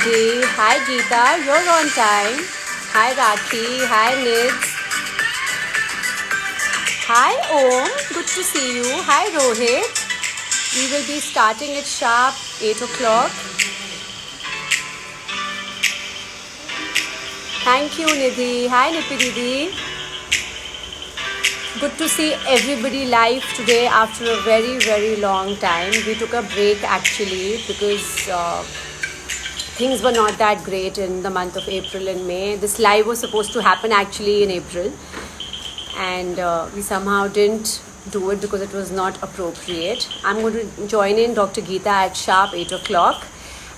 Nidhi. Hi Geeta, you're on time. Hi Rakhi. Hi Nids. Hi Om, good to see you. Hi Rohit. We will be starting at sharp 8 o'clock. Thank you Nidhi. Hi Nipi Didi. Good to see everybody live today after a very long time. We took a break actually because things were not that great in the month of April and May. This live was supposed to happen actually in April, and we somehow didn't do it because it was not appropriate. I'm going to join in Dr. Geeta at sharp 8 o'clock.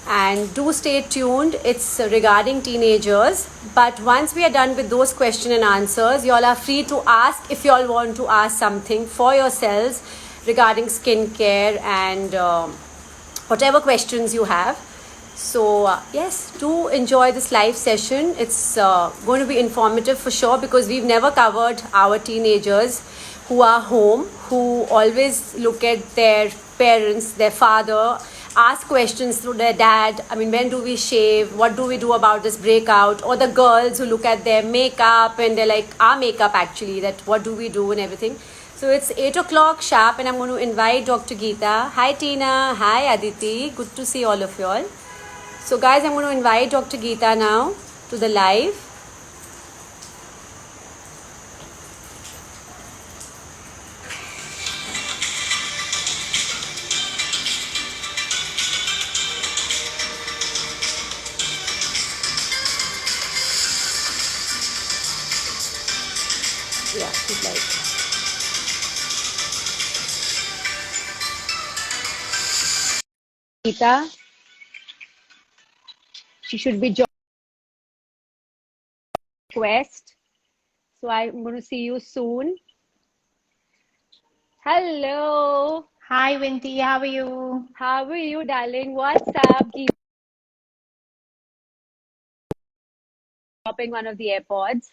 And do stay tuned. It's regarding teenagers. But once we are done with those question and answers, you all are free to ask if you all want to ask something for yourselves regarding skincare and whatever questions you have. So yes, do enjoy this live session. It's going to be informative for sure because we've never covered our teenagers who are home, who always look at their parents, their father, ask questions through their dad. I mean, when do we shave? What do we do about this breakout? Or the girls who look at their makeup and they're like, our makeup actually, that what do we do and everything. So it's 8 o'clock sharp and I'm going to invite Dr. Geeta. Hi Tina. Hi Aditi. Good to see all of you all. So guys, I'm going to invite Dr. Geeta now to the live. Yeah, she's like. Geeta, she should be joining Quest. So I'm going to see you soon. Hello. Hi, Vinti. How are you? How are you, darling? What's up? Geeta dropping one of the AirPods.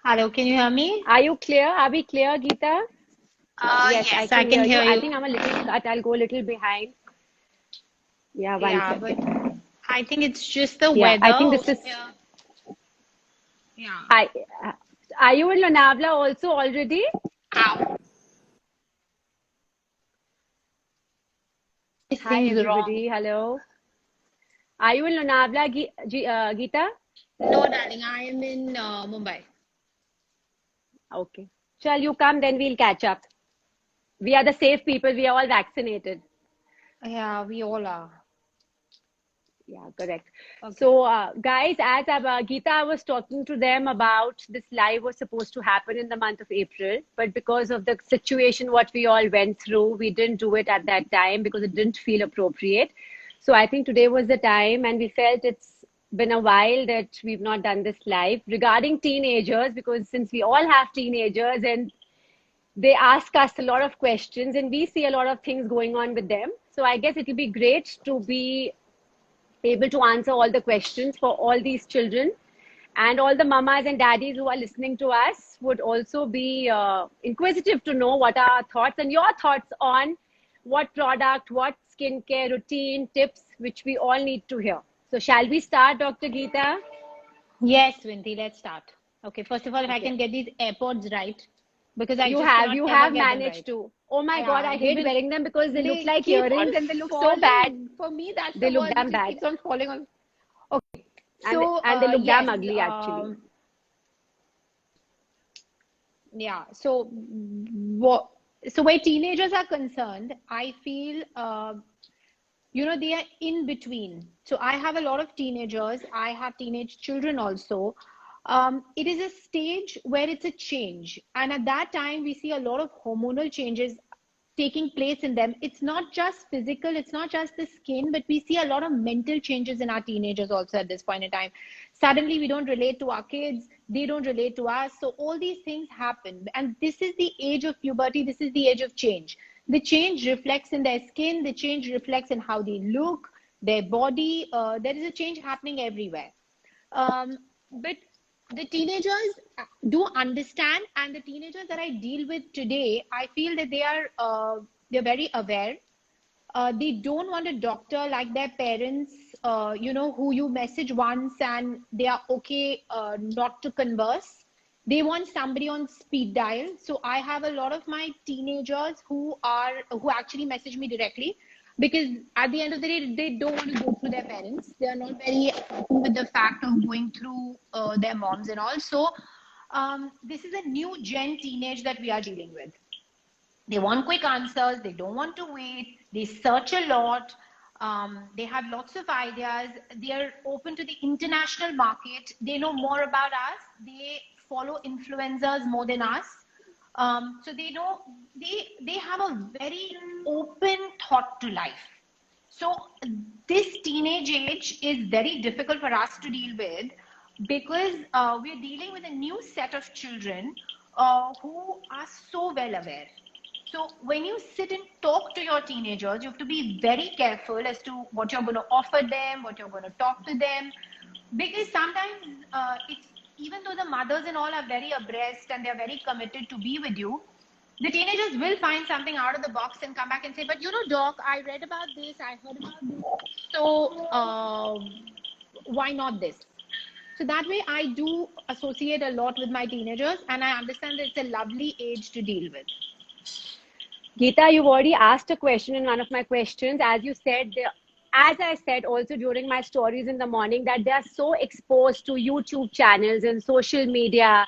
Hello, can you hear me? Are you clear? Are we clear, Geeta? Yes, I Yes, I can can hear you. hear I you. think I'm a little cut. I'll go a little behind. Yeah, one Yeah, but second. I think it's just the Yeah, weather I think this over is. here. Yeah. I. Are you in Lonavala also already? Ow. This Hi, thing's wrong. everybody. Hello. Are you in Lonavala, Geeta? No, darling, I am in Mumbai. Okay. Shall you come? Then we'll catch up. We are the safe people. We are all vaccinated. Yeah, we all are. Yeah, correct. Okay. So, guys, as Geeta was talking to them about this live was supposed to happen in the month of April, but because of the situation what we all went through, we didn't do it at that time because it didn't feel appropriate. So, I think today was the time, and we felt it's been a while that we've not done this live regarding teenagers because since we all have teenagers and they ask us a lot of questions and we see a lot of things going on with them. So, I guess it will be great to be able to answer all the questions for all these children. And all the mamas and daddies who are listening to us would also be inquisitive to know what are our thoughts and your thoughts on what product, what skincare routine, tips, which we all need to hear. So, shall we start, Dr. Geeta? Yes, Vinti, let's start. Okay, first of all, if I Okay. can get these AirPods right, because I You just have, cannot you ever have get them managed right. to. Oh my God, Yeah, I hate wearing them because they look they like keep on earrings and they look so bad. falling. For me, that's They the look word. It damn just bad. keeps on falling on. Okay, And, so and they look damn yes, ugly, actually. yeah. So what? So where teenagers are concerned, I feel they are in between. So I have a lot of teenagers. I have teenage children also. It is a stage where it's a change, and at that time we see a lot of hormonal changes taking place in them. It's not just physical, it's not just the skin, but we see a lot of mental changes in our teenagers also at this point in time. Suddenly we don't relate to our kids, they don't relate to us. So all these things happen. And this is the age of puberty, this is the age of change. The change reflects in their skin, the change reflects in how they look, their body. There is a change happening everywhere. But the teenagers do understand, and the teenagers that I deal with today, I feel that they're very aware. They don't want a doctor like their parents, who you message once and they are okay not to converse. They want somebody on speed dial. So I have a lot of my teenagers who actually message me directly, because at the end of the day, they don't want to go through their parents. They are not very happy with the fact of going through their moms and all. So this is a new gen teenage that we are dealing with. They want quick answers. They don't want to wait. They search a lot. They have lots of ideas. They are open to the international market. They know more about us. They follow influencers more than us. So they know they have a very open thought to life. So this teenage age is very difficult for us to deal with, because we're dealing with a new set of children who are so well aware. So when you sit and talk to your teenagers, you have to be very careful as to what you're going to offer them, what you're going to talk to them, because sometimes it's, even though the mothers and all are very abreast and they're very committed to be with you, the teenagers will find something out of the box and come back and say, but doc, I read about this, I heard about this, so why not this? So that way I do associate a lot with my teenagers, and I understand that it's a lovely age to deal with. Geeta, you've already asked a question in one of my questions. As you said, as I said also during my stories in the morning, that they are so exposed to YouTube channels and social media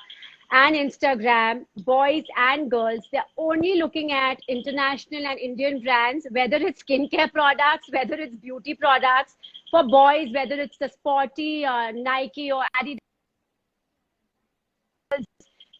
and Instagram, boys and girls. They're only looking at international and Indian brands, whether it's skincare products, whether it's beauty products. For boys, whether it's the sporty Nike or Adidas,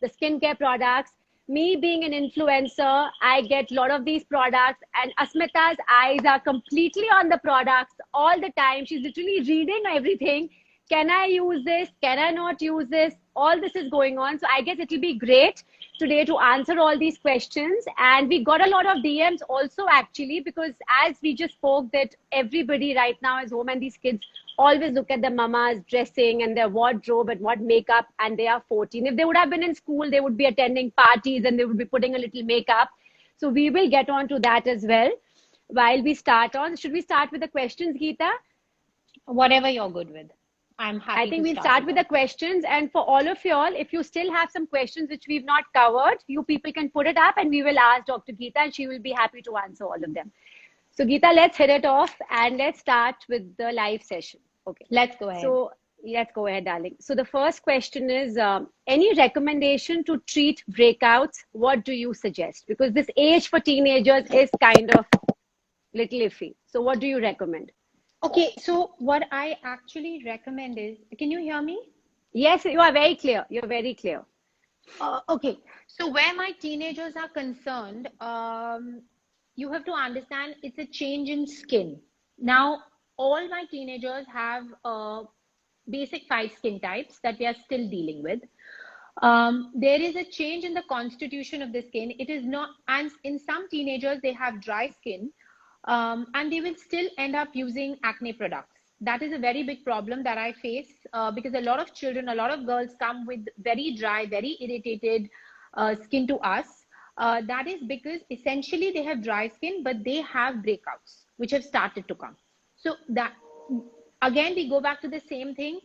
the skincare products. Me being an influencer, I get a lot of these products, and Asmita's eyes are completely on the products all the time. She's literally reading everything. Can I use this? Can I not use this? All this is going on. So I guess it will be great today to answer all these questions. And we got a lot of DMs also, actually, because as we just spoke, that everybody right now is home, and these kids always look at their mama's dressing and their wardrobe and what makeup, and they are 14. If they would have been in school, they would be attending parties and they would be putting a little makeup. So we will get on to that as well. While we start on, should we start with the questions, Geeta? Whatever you're good with. I'm happy. I think we'll start with the questions. And for all of y'all, if you still have some questions which we've not covered, you people can put it up and we will ask Dr. Geeta, and she will be happy to answer all of them. So Geeta, let's hit it off and let's start with the live session. Okay. Let's go ahead. So let's go ahead, darling. So the first question is, any recommendation to treat breakouts? What do you suggest? Because this age for teenagers is kind of little iffy. So what do you recommend? Okay, so what I actually recommend is, can you hear me? Yes, you are very clear. You're very clear. Okay, so where my teenagers are concerned, you have to understand it's a change in skin. Now, all my teenagers have basic 5 skin types that we are still dealing with. There is a change in the constitution of the skin. It is not, and in some teenagers, they have dry skin. And they will still end up using acne products. That is a very big problem that I face, because a lot of children, a lot of girls come with very dry, very irritated skin to us. That is because essentially they have dry skin, but they have breakouts which have started to come. So that, again, we go back to the same thing.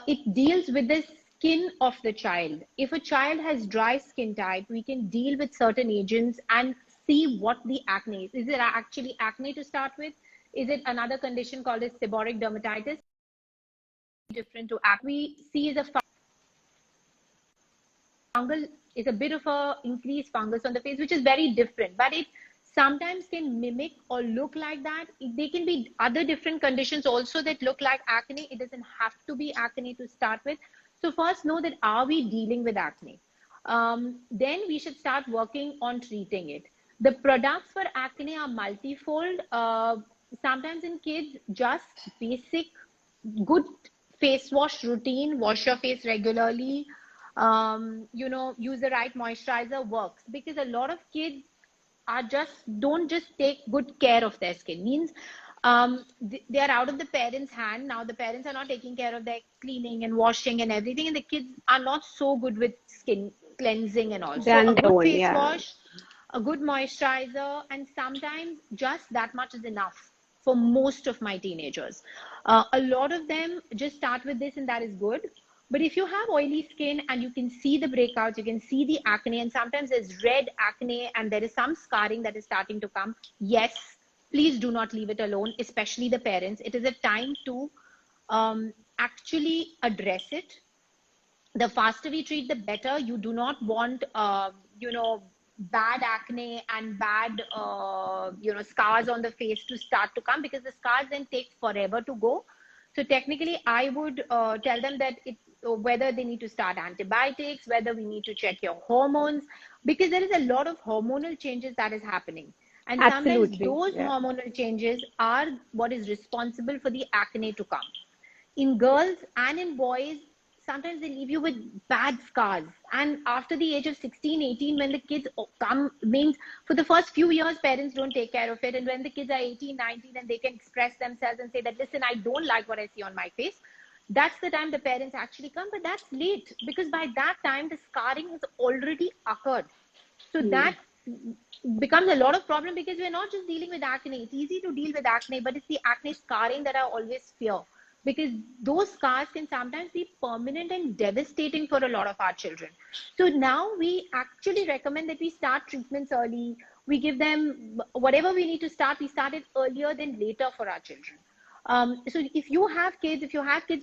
It deals with the skin of the child. If a child has dry skin type, we can deal with certain agents and see what the acne is. Is it actually acne to start with? Is it another condition called as seborrheic dermatitis? Different to acne. We see is a fungal, is a bit of a increased fungus on the face, which is very different, but it sometimes can mimic or look like that. They can be other different conditions also that look like acne. It doesn't have to be acne to start with. So first know that, are we dealing with acne? Then we should start working on treating it. The products for acne are multifold. Sometimes in kids, just basic good face wash routine, wash your face regularly, use the right moisturizer works, because a lot of kids don't just take good care of their skin. Means they are out of the parents' hand. Now the parents are not taking care of their cleaning and washing and everything, and the kids are not so good with skin cleansing and all. So a good face wash, a good moisturizer, and sometimes just that much is enough for most of my teenagers. A lot of them just start with this, and that is good. But if you have oily skin and you can see the breakouts, you can see the acne, and sometimes there's red acne and there is some scarring that is starting to come, yes, please do not leave it alone, especially the parents. It is a time to actually address it. The faster we treat, the better. You do not want, bad acne and bad, scars on the face to start to come, because the scars then take forever to go. So technically, I would tell them that whether they need to start antibiotics, whether we need to check your hormones, because there is a lot of hormonal changes that is happening. And sometimes Absolutely. those Yeah. hormonal changes are what is responsible for the acne to come. In girls and in boys, sometimes they leave you with bad scars. And after the age of 16, 18, when the kids come, means for the first few years, parents don't take care of it. And when the kids are 18, 19, and they can express themselves and say that, listen, I don't like what I see on my face, that's the time the parents actually come. But that's late, because by that time, the scarring has already occurred. So that becomes a lot of problem, because we're not just dealing with acne. It's easy to deal with acne, but it's the acne scarring that I always fear, because those scars can sometimes be permanent and devastating for a lot of our children. So now we actually recommend that we start treatments early. We give them whatever we need to start. We start it earlier than later for our children. So if you have kids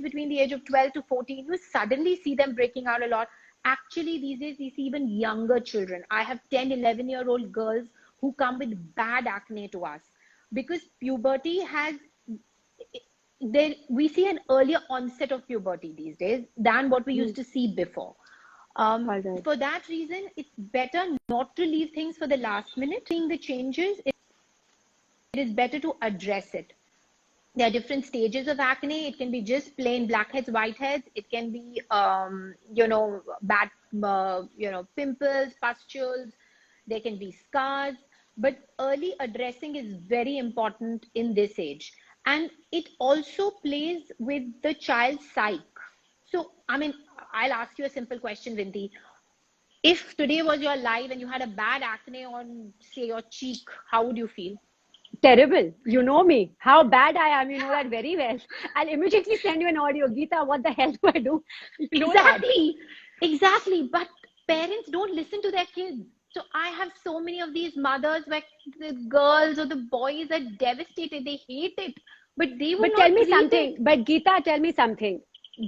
between the age of 12 to 14, you suddenly see them breaking out a lot. Actually, these days, we see even younger children. I have 10, 11-year-old girls who come with bad acne to us, because puberty has, we see an earlier onset of puberty these days than what we used to see before. All right. For that reason, it's better not to leave things for the last minute. Seeing the changes, it is better to address it. There are different stages of acne. It can be just plain blackheads, whiteheads. It can be, bad, pimples, pustules. There can be scars. But early addressing is very important in this age. And it also plays with the child's psyche. So, I mean, I'll ask you a simple question, Vinti. If today was your life and you had a bad acne on, say, your cheek, how would you feel? Terrible. You know me. How bad I am, you know that very well. I'll immediately send you an audio. Geeta, what the hell do I do? You know that. Exactly. But parents don't listen to their kids. So I have so many of these mothers where the girls or the boys are devastated. They hate it, but they will But tell not me treat something. it. But Geeta, tell me something.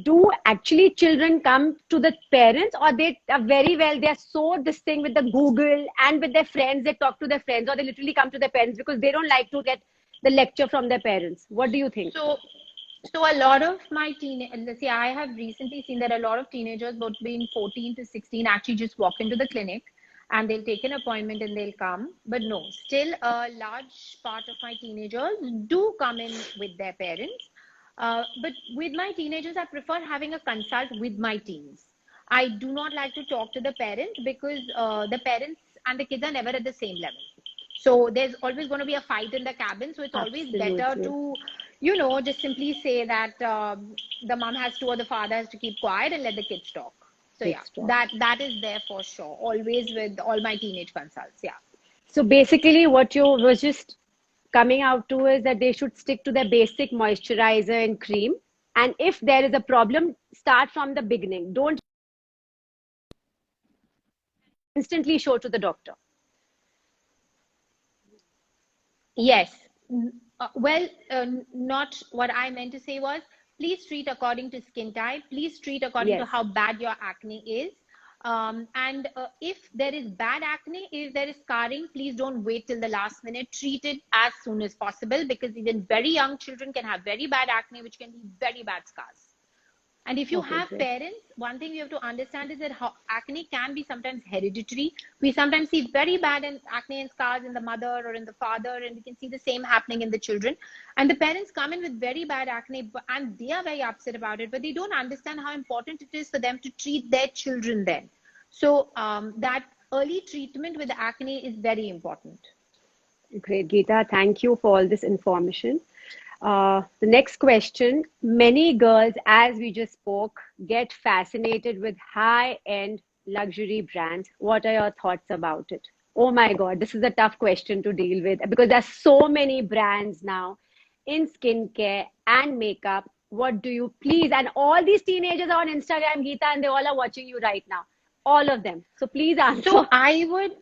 Do actually children come to the parents, or they are very well, they are so this thing with the Google and with their friends, they talk to their friends, or they literally come to their parents because they don't like to get the lecture from their parents? What do you think? So, so a lot of my let's see, I have recently seen that a lot of teenagers between 14 to 16 actually just walk into the clinic and they'll take an appointment and they'll come. But no, still a large part of my teenagers do come in with their parents. But with my teenagers, I prefer having a consult with my teens. I do not like to talk to the parents, because the parents and the kids are never at the same level. So there's always going to be a fight in the cabin. So it's always better Absolutely. to, just simply say that the mom has to or the father has to keep quiet and let the kids talk. So yeah, Kids talk. that is there for sure. Always with all my teenage consults. Yeah. So basically, what you was just coming out to is that they should stick to their basic moisturizer and cream. And if there is a problem, start from the beginning. Don't instantly show to the doctor. Yes. Not what I meant to say was, please treat according to skin type. Please treat according to Yes. how bad your acne is. And if there is bad acne, if there is scarring, please don't wait till the last minute. Treat it as soon as possible, because even very young children can have very bad acne, which can be very bad scars. And if you Okay, have great. parents, one thing you have to understand is that how acne can be sometimes hereditary. We sometimes see very bad acne and scars in the mother or in the father, and we can see the same happening in the children. And the parents come in with very bad acne, and they are very upset about it, but they don't understand how important it is for them to treat their children then. So that early treatment with acne is very important. Great, Geeta. Thank you for all this information. The next question. Many girls, as we just spoke, get fascinated with high-end luxury brands. What are your thoughts about it? Oh my God, this is a tough question to deal with because there's so many brands now in skincare and makeup. What do you please? And all these teenagers are on Instagram, Geeta, and they all are watching you right now. All of them. So please So answer.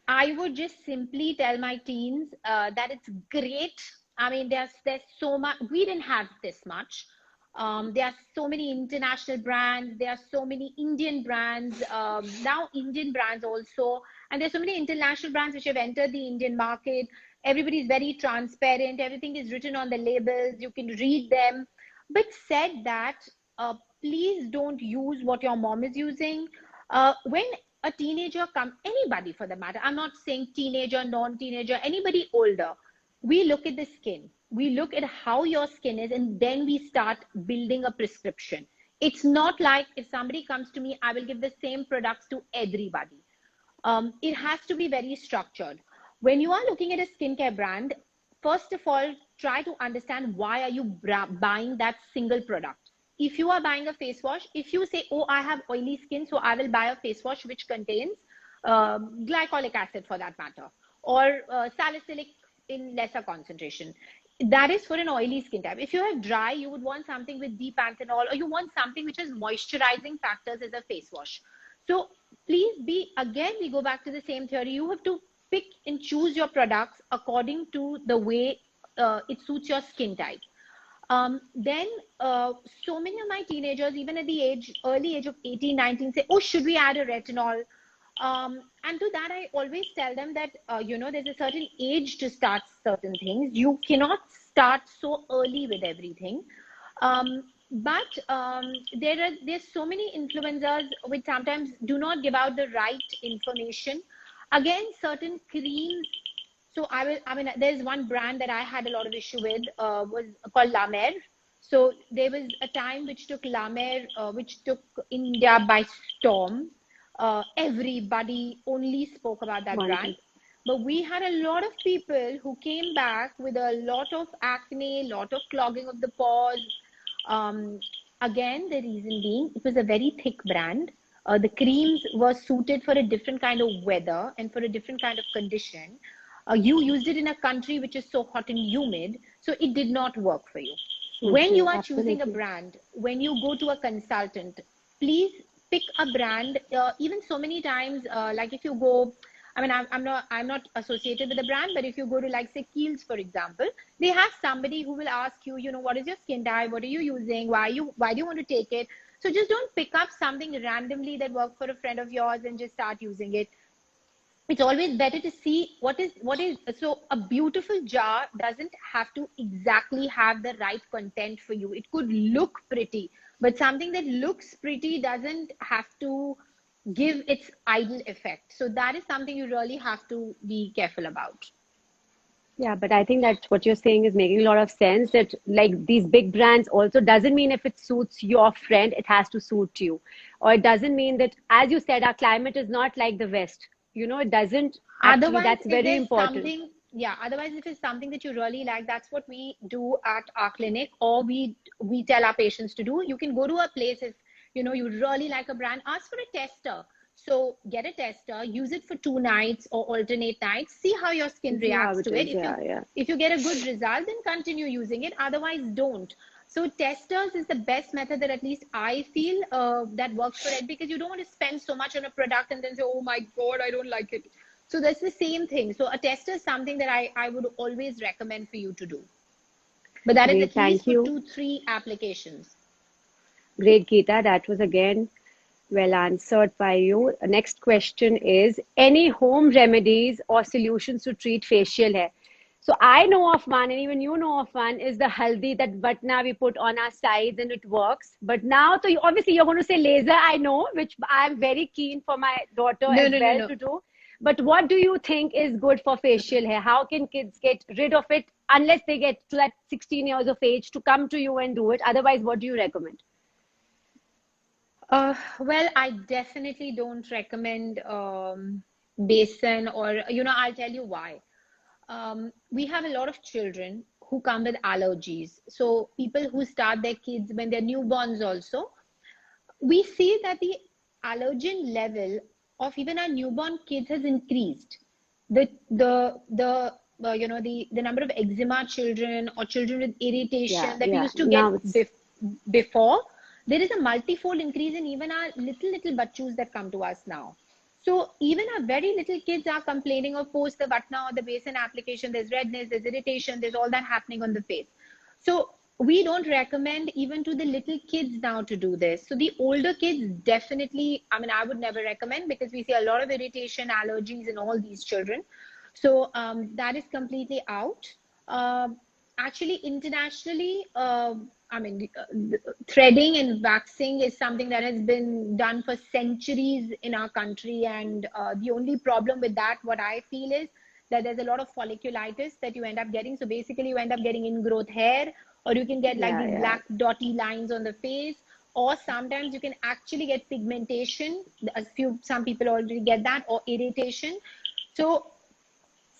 I would just simply tell my teens that it's great. I mean, there's so much. We didn't have this much. There are so many international brands. There are so many Indian brands. Now Indian brands also, and there's so many international brands which have entered the Indian market. Everybody's very transparent. Everything is written on the labels. You can read them. But said that, please don't use what your mom is using. When a teenager come, anybody for the matter, I'm not saying teenager, non-teenager, anybody older, we look at the skin, we look at how your skin is, and then we start building a prescription. It's not like if somebody comes to me, I will give the same products to everybody. It has to be very structured. When you are looking at a skincare brand, first of all, try to understand why are you buying that single product. If you are buying a face wash, if you say, oh, I have oily skin, so I will buy a face wash which contains glycolic acid for that matter, or salicylic in lesser concentration. That is for an oily skin type. If you have dry, you would want something with deep panthenol, or you want something which has moisturizing factors as a face wash. So please be, again, we go back to the same theory. You have to pick and choose your products according to the way it suits your skin type. Then so many of my teenagers, even at the early age of 18, 19, say, oh, should we add a retinol? And to that, I always tell them that, there's a certain age to start certain things. You cannot start so early with everything. But there's so many influencers which sometimes do not give out the right information. Again, certain creams. So there's one brand that I had a lot of issue with, was called La Mer. So there was a time which took La Mer, which took India by storm. Everybody only spoke about that Wonderful. brand. But we had a lot of people who came back with a lot of acne, lot of clogging of the pores. Um, Again, the reason being, it was a very thick brand. The creams were suited for a different kind of weather and for a different kind of condition. You used it in a country which is so hot and humid, so it did not work for you. Suit When you. you are choosing a Absolutely. brand, when you go to a consultant, please pick a brand. Even so many times, like if you go, I'm not associated with the brand, but if you go to, like, say, Kiehl's, for example, they have somebody who will ask you, what is your skin type, what are you using, why do you want to take it. So just don't pick up something randomly that worked for a friend of yours and just start using it. It's always better to see what is. So a beautiful jar doesn't have to exactly have the right content for you. It could look pretty, but something that looks pretty doesn't have to give its ideal effect. So that is something you really have to be careful about. Yeah, but I think that what you're saying is making a lot of sense that like these big brands also doesn't mean if it suits your friend, it has to suit you. Or it doesn't mean that, as you said, our climate is not like the West. It doesn't actually, Otherwise, that's if very there's important. something, yeah, otherwise, if it's something that you really like, that's what we do at our clinic, or we tell our patients to do. You can go to a place if you really like a brand, ask for a tester. So get a tester, use it for 2 nights or alternate nights, see how your skin See how reacts it to it. is. If you Yeah, yeah. if you get a good result, then continue using it. Otherwise, don't. So testers is the best method that at least I feel that works for it, because you don't want to spend so much on a product and then say, oh my God, I don't like it. So that's the same thing. So a tester is something that I would always recommend for you to do. But that is Great. at least Thank for you. 2, 3 applications. Great, Geeta. That was again well answered by you. Next question is any home remedies or solutions to treat facial hair? So I know of one, and even you know of one, is the haldi that batna we put on our sides and it works. But now, so obviously you're going to say laser, I know, which I'm very keen for my daughter No, as no, no, well no. to do. But what do you think is good for facial hair? How can kids get rid of it unless they get to that 16 years of age to come to you and do it? Otherwise, what do you recommend? Well, I definitely don't recommend basin, or, I'll tell you why. We have a lot of children who come with allergies. So people who start their kids when they're newborns also, we see that the allergen level of even our newborn kids has increased. the number of eczema children or children with irritation that we Yeah. used to get Now it's before, there is a multifold increase in even our little bachus that come to us now. So even our very little kids are complaining of post the Vatna or the basin application. There's redness, there's irritation, there's all that happening on the face. So we don't recommend even to the little kids now to do this. So the older kids definitely, I mean, I would never recommend because we see a lot of irritation, allergies in all these children. So that is completely out. Actually, internationally, I mean, threading and waxing is something that has been done for centuries in our country. And the only problem with that, what I feel is that there's a lot of folliculitis that you end up getting. So basically, you end up getting ingrowth hair, or you can get like these yeah. black dotty lines on the face, or sometimes you can actually get pigmentation. Some people already get that, or irritation. So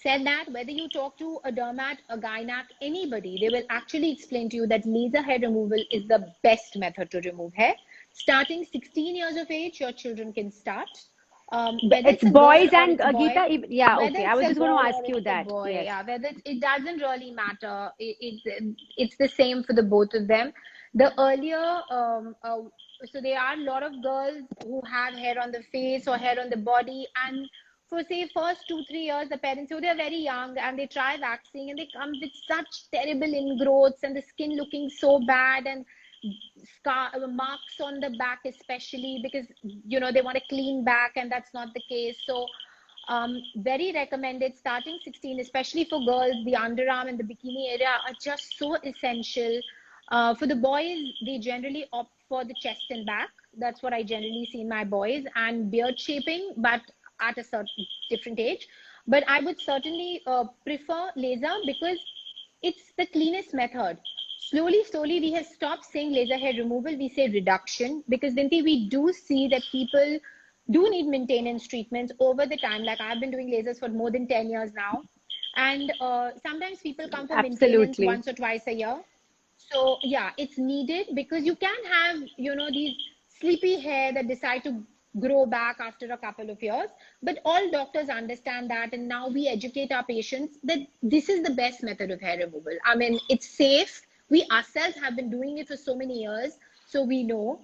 said that whether you talk to a dermat, a gynac, anybody, they will actually explain to you that laser hair removal is the best method to remove hair. Starting 16 years of age, your children can start. Whether It's it's a girl boys or and it's a boy, Geeta. Yeah. whether Okay. I it's was a just going to girl ask or you it's a that. boy, Yes. yeah, it doesn't really matter. It's the same for the both of them. The earlier, so there are a lot of girls who have hair on the face or hair on the body, and for say first 2 3 years, the parents, so they're very young and they try waxing and they come with such terrible ingrowths and the skin looking so bad and marks on the back, especially because they want a clean back and that's not the case. So very recommended starting 16, especially for girls. The underarm and the bikini area are just so essential. For the boys, they generally opt for the chest and back. That's what I generally see in my boys, and beard shaping, but at a certain different age. But I would certainly prefer laser because it's the cleanest method. Slowly, we have stopped saying laser hair removal. We say reduction because then we do see that people do need maintenance treatments over the time. Like I've been doing lasers for more than 10 years now. And sometimes people come for maintenance Absolutely. once or twice a year. So yeah, it's needed because you can have, these sleepy hair that decide to grow back after a couple of years. But all doctors understand that. And now we educate our patients that this is the best method of hair removal. I mean, it's safe. We ourselves have been doing it for so many years. So we know.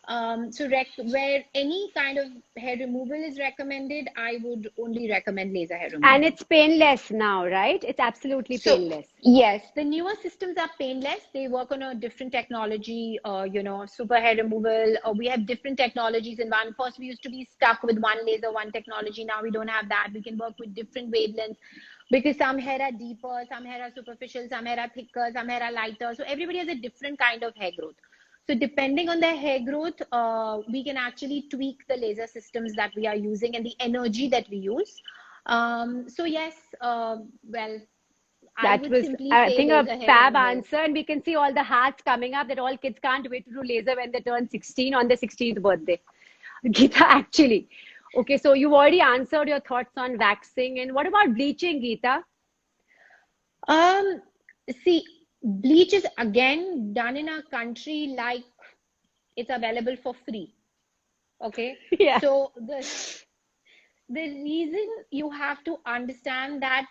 Where any kind of hair removal is recommended, I would only recommend laser hair And removal. it's painless now, right? It's absolutely So painless. yes, the newer systems are painless. They work on a different technology, super hair removal. We have different technologies in one. First, we used to be stuck with one laser, one technology. Now we don't have that. We can work with different wavelengths because some hair are deeper, some hair are superficial, some hair are thicker, some hair are lighter. So everybody has a different kind of hair growth. So depending on their hair growth, we can actually tweak the laser systems that we are using and the energy that we use. So yes, well, I That would was, simply I say think, a laser hair fab removal. answer. And we can see all the hearts coming up that all kids can't wait to do laser when they turn 16 on their 16th birthday. Geeta, actually. Okay, so you've already answered your thoughts on waxing. And what about bleaching, Geeta? Um, See, bleach is again done in a country like it's available for free. Okay, Yeah. so the reason you have to understand that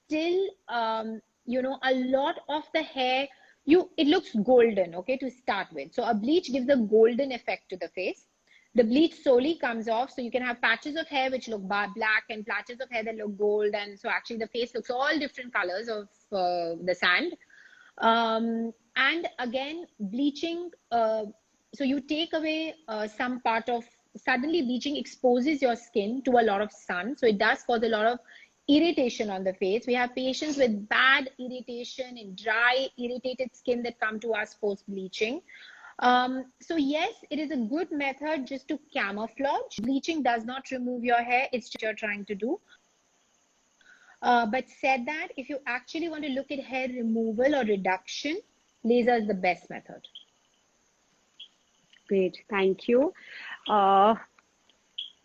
still, a lot of the hair, it looks golden, okay, to start with. So a bleach gives a golden effect to the face. The bleach slowly comes off, so you can have patches of hair which look black and patches of hair that look gold, and so actually the face looks all different colors of the sand. And again, bleaching, so you take away some part of, suddenly bleaching exposes your skin to a lot of sun. So it does cause a lot of irritation on the face. We have patients with bad irritation and dry, irritated skin that come to us post bleaching. So yes, it is a good method just to camouflage. Bleaching does not remove your hair. It's just you're trying to do. But said that, if you actually want to look at hair removal or reduction, laser is the best method. Great. Thank you. Uh,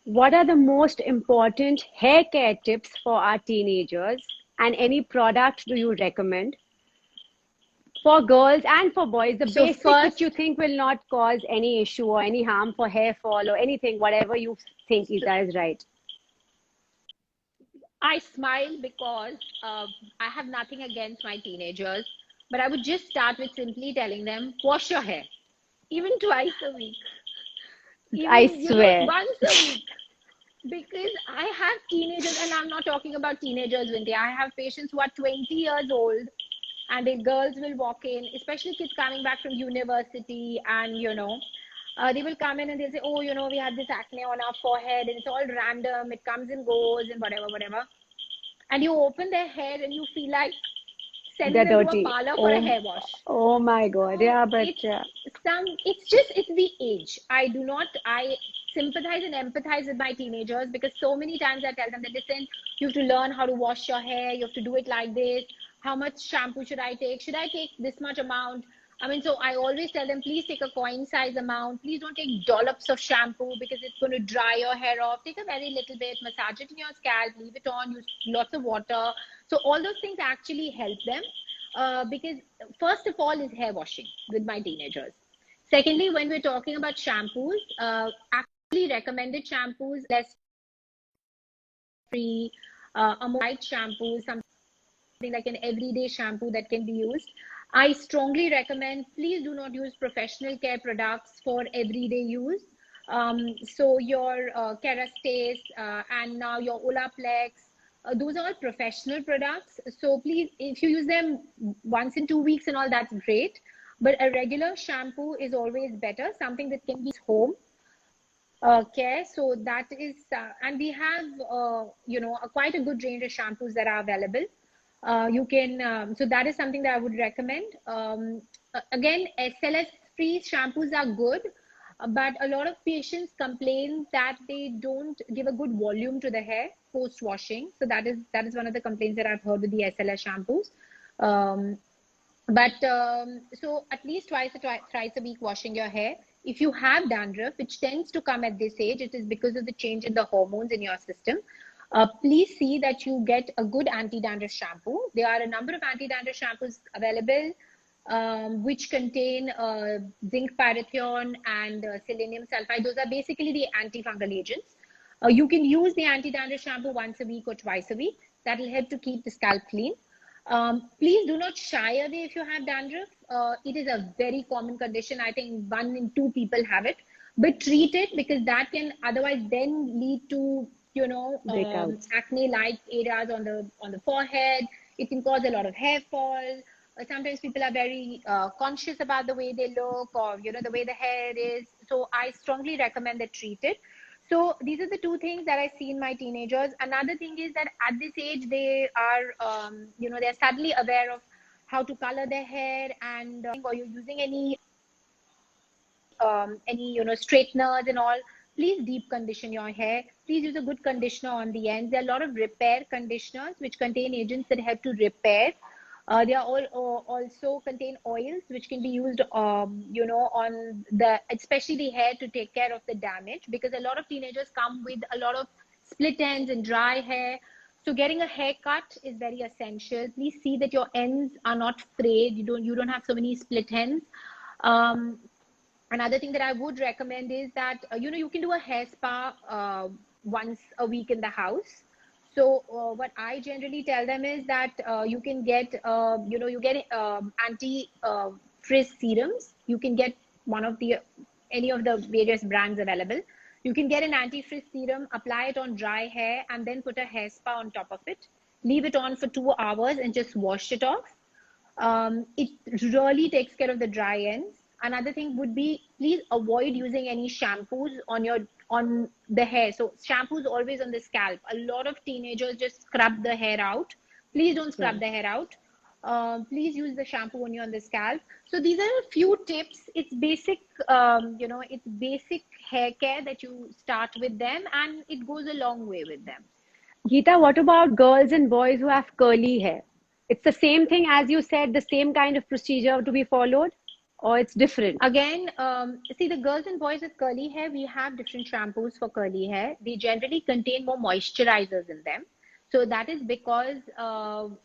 what are the most important hair care tips for our teenagers? And any product do you recommend for girls and for boys? The So basic which you first, think will not cause any issue or any harm for hair fall or anything, whatever you think, Geeta, is right. I smile because I have nothing against my teenagers, but I would just start with simply telling them, wash your hair, even twice a week, I even, swear. once a week. Because I have teenagers, and I'm not talking about teenagers, Vinti. I have patients who are 20 years old, and the girls will walk in, especially kids coming back from university, and they will come in and they'll say, oh, we had this acne on our forehead, and it's all random, it comes and goes, and whatever, whatever. And you open their hair, and you feel like sending They're them to a dirty. parlor for a hair wash. Oh my God. So Yeah, but it's the age. I sympathize and empathize with my teenagers, because so many times I tell them that, listen, you have to learn how to wash your hair, you have to do it like this. How much shampoo should I take? Should I take this much amount? I mean, so I always tell them, please take a coin size amount. Please don't take dollops of shampoo, because it's going to dry your hair off. Take a very little bit, massage it in your scalp, leave it on, use lots of water. So all those things actually help them. Because first of all is hair washing with my teenagers. Secondly, when we're talking about shampoos, actually recommended shampoos, less free, a more light shampoo, something like an everyday shampoo that can be used. I strongly recommend, please do not use professional care products for everyday use. So your Kerastase and now your Olaplex, those are all professional products. So please, if you use them once in 2 weeks and all, that's great. But a regular shampoo is always better, something that can be home care. So that is, and we have, quite a good range of shampoos that are available. You can, so that is something that I would recommend. Again, SLS free shampoos are good, but a lot of patients complain that they don't give a good volume to the hair post washing. So that is one of the complaints that I've heard with the SLS shampoos. Um, but so at least thrice a week washing your hair. If you have dandruff, which tends to come at this age, it is because of the change in the hormones in your system. Please see that you get a good anti-dandruff shampoo. There are a number of anti-dandruff shampoos available, which contain zinc pyrithione and selenium sulfide. Those are basically the antifungal agents. You can use the anti-dandruff shampoo once a week or twice a week. That will help to keep the scalp clean. Please do not shy away if you have dandruff. It is a very common condition. I think 1 in 2 people have it, but treat it, because that can otherwise then lead to breakouts. acne-like areas on the forehead. It can cause a lot of hair fall. Sometimes people are very conscious about the way they look, or the way the hair is. So I strongly recommend that treat it. So these are the two things that I see in my teenagers. Another thing is that at this age, they are, they're suddenly aware of how to color their hair, and or you're using any straighteners and all. Please deep condition your hair. Please use a good conditioner on the ends. There are a lot of repair conditioners which contain agents that help to repair. They are all also contain oils which can be used, on the, especially the hair, to take care of the damage, because a lot of teenagers come with a lot of split ends and dry hair. So getting a haircut is very essential. Please see that your ends are not frayed. You don't have so many split ends. Um, Another thing that I would recommend is that you can do a hair spa once a week in the house. So what I generally tell them is that you can get you get anti frizz serums. You can get one of the any of the various brands available. You can get an anti frizz serum, apply it on dry hair, and then put a hair spa on top of it. Leave it on for 2 hours and just wash it off. It really takes care of the dry ends. Another thing would be, please avoid using any shampoos on the hair. So shampoos always on the scalp. A lot of teenagers just scrub the hair out. Please don't Yeah. scrub the hair out. Please use the shampoo only on the scalp. So these are a few tips. It's basic, it's basic hair care that you start with them, and it goes a long way with them. Geeta, what about girls and boys who have curly hair? It's the same thing as you said, the same kind of procedure to be followed, or it's different? Again, see, the girls and boys with curly hair, we have different shampoos for curly hair. They generally contain more moisturizers in them. So that is because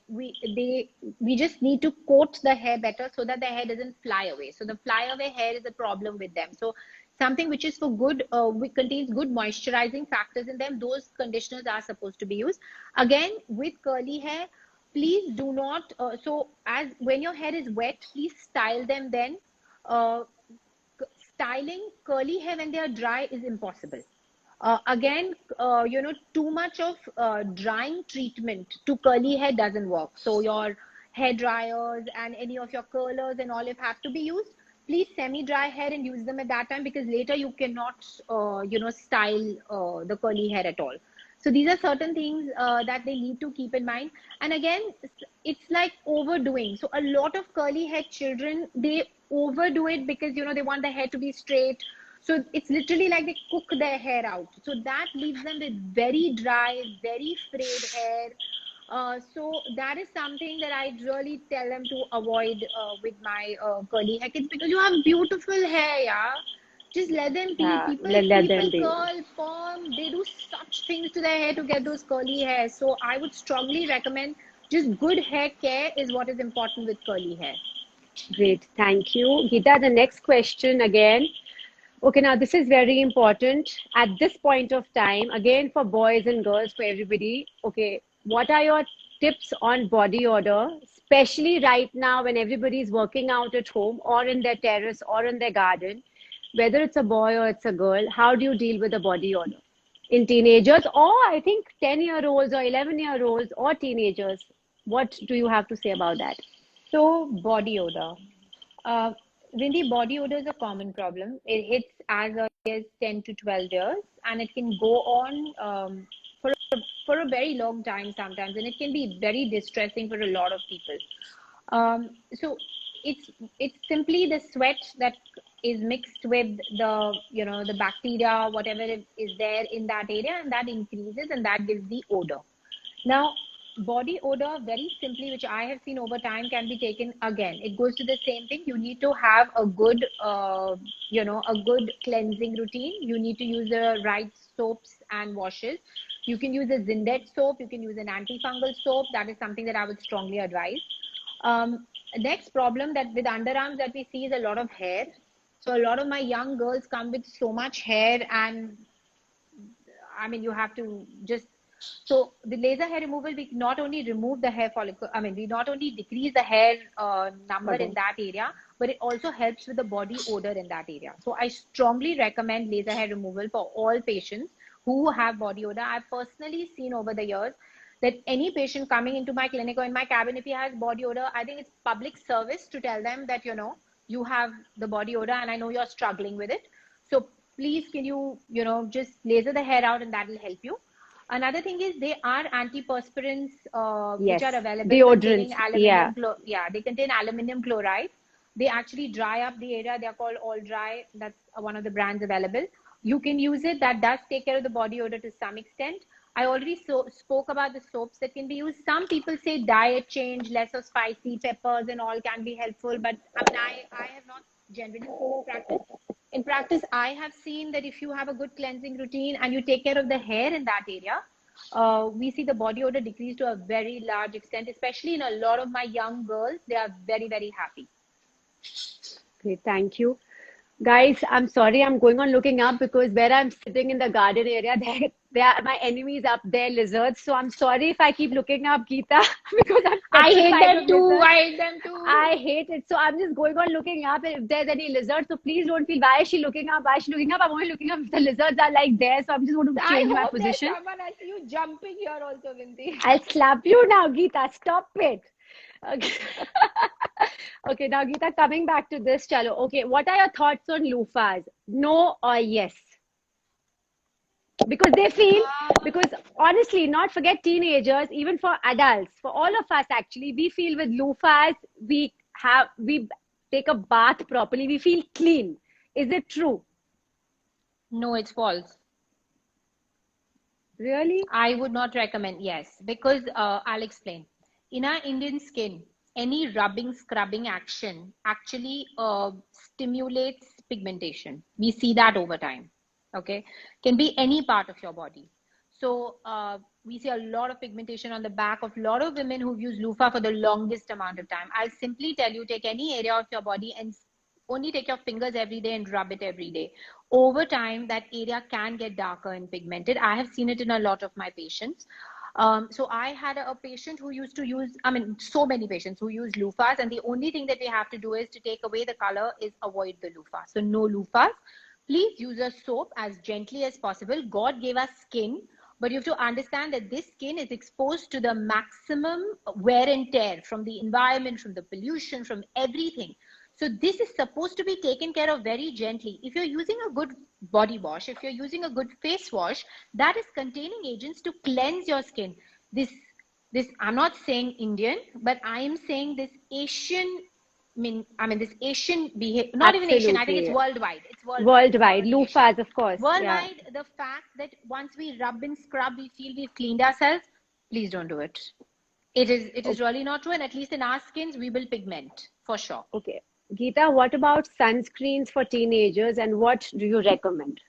we just need to coat the hair better so that the hair doesn't fly away. So the fly away hair is a problem with them. So something which is for good, which contains good moisturizing factors in them, those conditioners are supposed to be used. Again, with curly hair, please do not, so as when your hair is wet, please style them then. Uh, Styling curly hair when they are dry is impossible. Again, too much of drying treatment to curly hair doesn't work. So your hair dryers and any of your curlers and all, if have to be used, please semi-dry hair and use them at that time, because later you cannot, style the curly hair at all. So these are certain things that they need to keep in mind. And again, it's like overdoing. So a lot of curly hair children, they overdo it because, they want the hair to be straight. So it's literally like they cook their hair out. So that leaves them with very dry, very frayed hair. So that is something that I really tell them to avoid with my curly hair kids, because you have beautiful hair, yeah. Just let them be. Yeah, People, let them people be. curl, perm, they do such things to their hair to get those curly hairs. So I would strongly recommend just good hair care is what is important with curly hair. Great, thank you. Geeta, the next question again. Okay, now this is very important at this point of time, again for boys and girls, for everybody. Okay, what are your tips on body odor, especially right now when everybody is working out at home or in their terrace or in their garden, whether it's a boy or it's a girl, how do you deal with the body odor? In teenagers, or I think 10-year-olds or 11-year-olds or teenagers, what do you have to say about that? So body odor. Uh, Vindy, body odor is a common problem. It hits as early as 10 to 12 years, and it can go on for a very long time sometimes, and it can be very distressing for a lot of people. So it's simply the sweat that is mixed with the bacteria, whatever is there in that area, and that increases and that gives the odor. Now, body odor, very simply, which I have seen over time, can be taken again. It goes to the same thing. You need to have a good, a good cleansing routine. You need to use the right soaps and washes. You can use a Zindet soap. You can use an antifungal soap. That is something that I would strongly advise. Next problem that with underarms that we see is a lot of hair. So a lot of my young girls come with so much hair, and I mean, you have to just, so the laser hair removal, we not only remove the hair follicle, I mean, we not only decrease the hair number in that area, but it also helps with the body odor in that area. So I strongly recommend laser hair removal for all patients who have body odor. I've personally seen over the years that any patient coming into my clinic or in my cabin, if he has body odor, I think it's public service to tell them that, you have the body odor and I know you're struggling with it. So please, can you, just laser the hair out, and that will help you. Another thing is there are antiperspirants which Yes, are available containing deodorants. Yeah. aluminum. Yeah, they contain aluminum chloride. They actually dry up the area. They are called All Dry. That's one of the brands available. You can use it. That does take care of the body odor to some extent. I already spoke about the soaps that can be used. Some people say diet change, less of spicy peppers and all can be helpful. But I mean, I have not generally seen in practice. In practice, I have seen that if you have a good cleansing routine and you take care of the hair in that area, we see the body odor decrease to a very large extent, especially in a lot of my young girls. They are very, very happy. Okay, thank you. Guys, I'm sorry, I'm going on looking up because where I'm sitting in the garden area, there are my enemies up there, lizards. So I'm sorry if I keep looking up, Geeta, because I'm I hate petrified of them too. lizards. I hate them too. I hate it. So I'm just going on looking up if there's any lizards. So please don't feel, why is she looking up? Why is she looking up? I'm only looking up if the lizards are like there. So I'm just going to I change my hope there's position. someone. I see you jumping here also, Vinti. I'll slap you now, Geeta. Stop it. Okay. Okay, now Geeta, coming back to this, chalo. Okay, what are your thoughts on loofahs? No or yes? Because they feel, because honestly, not forget teenagers, even for adults, for all of us actually, we feel with loofahs, we take a bath properly, we feel clean. Is it true? No, it's false. Really? I would not recommend, yes, because I'll explain. In our Indian skin, any rubbing, scrubbing action actually stimulates pigmentation. We see that over time. Okay, can be any part of your body. So we see a lot of pigmentation on the back of a lot of women who've used loofah for the longest amount of time. I'll simply tell you, take any area of your body and only take your fingers every day and rub it every day, over time, that area can get darker and pigmented. I have seen it in a lot of my patients. So I had a patient who used to use, I mean, so many patients who use loofahs, and the only thing that we have to do is to take away the color is avoid the loofah. So no loofahs. Please use a soap as gently as possible. God gave us skin, but you have to understand that this skin is exposed to the maximum wear and tear from the environment, from the pollution, from everything. So this is supposed to be taken care of very gently. If you're using a good body wash, if you're using a good face wash, that is containing agents to cleanse your skin. This I'm not saying Indian, but I am saying this Asian, this Asian behavior, not even Asian, I think it's Absolutely. worldwide. It's worldwide, not Worldwide. only Asian. Loofahs, of course. Yeah. Worldwide, the fact that once we rub and scrub, we feel we've cleaned ourselves, please don't do it. It is really not true, and at least in our skins, we will pigment for sure. Okay. Geeta, what about sunscreens for teenagers and what do you recommend?